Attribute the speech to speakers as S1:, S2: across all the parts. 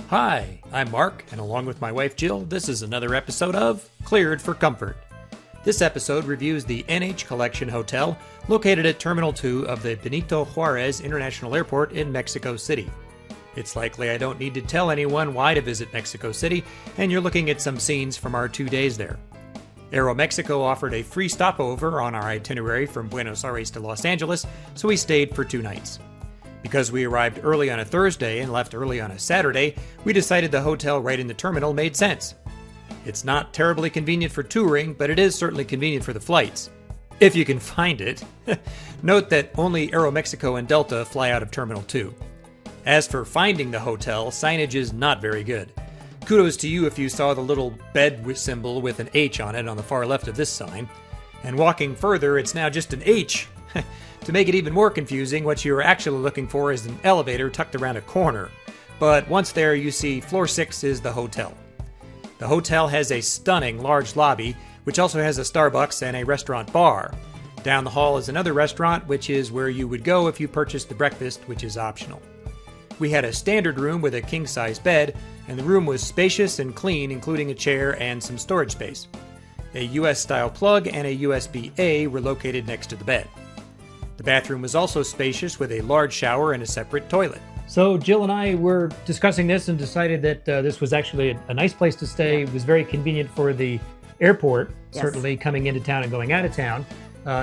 S1: Hi, I'm Mark, and along with my wife Jill, this is another episode of Cleared for Comfort. This episode reviews the NH Collection Hotel located at Terminal 2 of the Benito Juárez International Airport in Mexico City. It's likely I don't need to tell anyone why to visit Mexico City, and you're looking at some scenes from our 2 days there. Aeromexico offered a free stopover on our itinerary from Buenos Aires to Los Angeles, so we stayed for 2 nights. Because we arrived early on a Thursday and left early on a Saturday, we decided the hotel right in the terminal made sense. It's not terribly convenient for touring, but it is certainly convenient for the flights. If you can find it. Note that only Aeromexico and Delta fly out of Terminal 2. As for finding the hotel, signage is not very good. Kudos to you if you saw the little bed symbol with an H on it on the far left of this sign. And walking further, it's now just an H. To make it even more confusing, what you're actually looking for is an elevator tucked around a corner. But once there, you see floor 6 is the hotel. The hotel has a stunning large lobby, which also has a Starbucks and a restaurant bar. Down the hall is another restaurant, which is where you would go if you purchased the breakfast, which is optional. We had a standard room with a king-size bed, and the room was spacious and clean, including a chair and some storage space. A US-style plug and a USB-A were located next to the bed. The bathroom was also spacious with a large shower and a separate toilet. So Jill and I were discussing this and decided that this was actually a nice place to stay. It was very convenient for the airport, certainly coming into town and going out of town.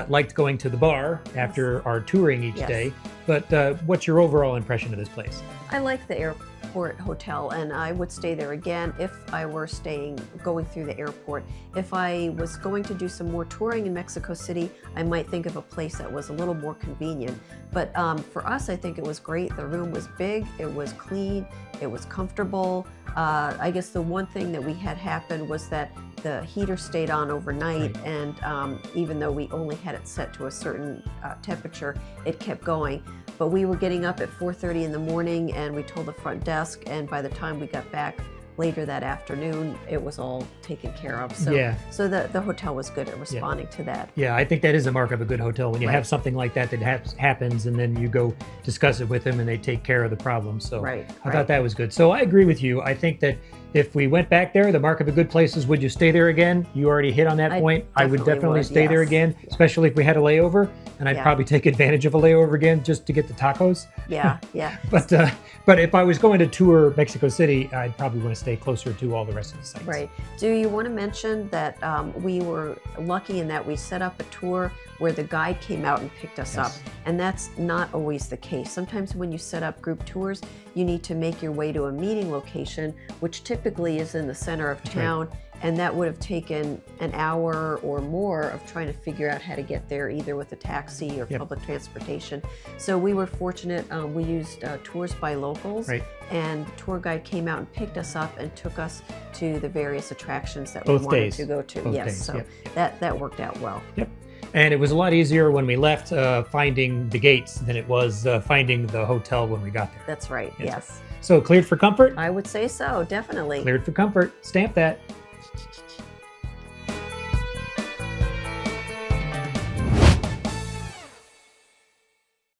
S1: Liked going to the bar after our touring each day. But what's your overall impression of this place?
S2: I like the airport hotel, and I would stay there again if I were going through the airport. If I was going to do some more touring in Mexico City, I might think of a place that was a little more convenient. But for us, I think it was great. The room was big, it was clean, it was comfortable. I guess the one thing that we had happen was that the heater stayed on overnight, and even though we only had it set to a certain temperature, it kept going. But we were getting up at 4:30 in the morning, and we told the front desk, and by the time we got back later that afternoon, it was all taken care of. So the hotel was good at responding to that.
S1: Yeah, I think that is a mark of a good hotel when you have something like that happens, and then you go discuss it with them and they take care of the problem. So I thought that was good. So I agree with you. I think that if we went back there, the mark of a good place is, would you stay there again? You already hit on that point. I would definitely stay there again, especially if we had a layover. And I'd probably take advantage of a layover again just to get the tacos.
S2: Yeah.
S1: But if I was going to tour Mexico City, I'd probably want to stay closer to all the rest of the sites.
S2: Right. Do you want to mention that we were lucky in that we set up a tour where the guide came out and picked us up? And that's not always the case. Sometimes when you set up group tours, you need to make your way to a meeting location, which typically is in the center of town. And that would have taken an hour or more of trying to figure out how to get there, either with a taxi or public transportation. So we were fortunate. We used tours by locals, and the tour guide came out and picked us up and took us to the various attractions that we wanted to go to. So that worked out well.
S1: And it was a lot easier when we left finding the gates than it was finding the hotel when we got there.
S2: That's right, yes.
S1: So cleared for comfort?
S2: I would say so, definitely.
S1: Cleared for comfort. Stamp that.